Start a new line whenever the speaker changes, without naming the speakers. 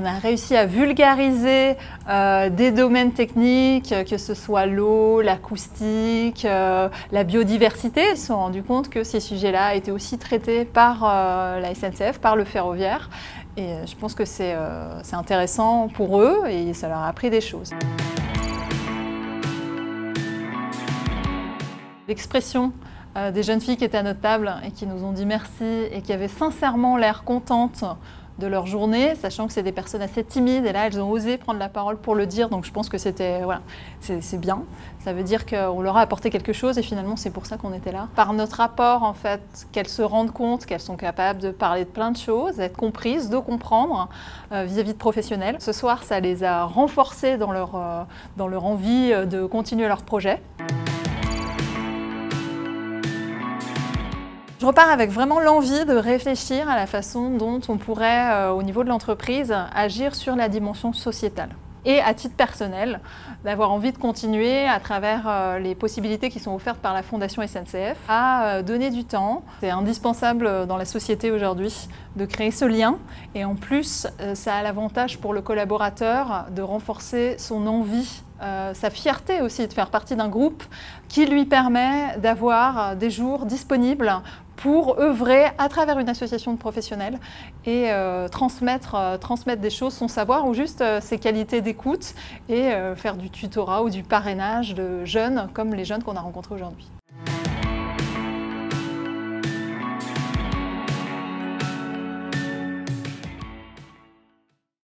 On a réussi à vulgariser des domaines techniques, que ce soit l'eau, l'acoustique, la biodiversité. Ils se sont rendus compte que ces sujets-là étaient aussi traités par la SNCF, par le ferroviaire. Et je pense que c'est intéressant pour eux et ça leur a appris des choses. L'expression des jeunes filles qui étaient à notre table et qui nous ont dit merci et qui avaient sincèrement l'air contentes de leur journée, sachant que c'est des personnes assez timides et là elles ont osé prendre la parole pour le dire, donc je pense que c'était voilà, c'est bien. Ça veut dire qu'on leur a apporté quelque chose et finalement c'est pour ça qu'on était là. Par notre rapport en fait, qu'elles se rendent compte qu'elles sont capables de parler de plein de choses, d'être comprises, de comprendre vis-à-vis de professionnels. Ce soir ça les a renforcées dans leur envie de continuer leur projet. Je repars avec vraiment l'envie de réfléchir à la façon dont on pourrait, au niveau de l'entreprise, agir sur la dimension sociétale. Et à titre personnel, d'avoir envie de continuer à travers les possibilités qui sont offertes par la Fondation SNCF à donner du temps. C'est indispensable dans la société aujourd'hui de créer ce lien et en plus ça a l'avantage pour le collaborateur de renforcer son envie, sa fierté aussi de faire partie d'un groupe qui lui permet d'avoir des jours disponibles pour œuvrer à travers une association de professionnels et transmettre des choses, son savoir ou juste ses qualités d'écoute et faire du tutorat ou du parrainage de jeunes comme les jeunes qu'on a rencontrés aujourd'hui.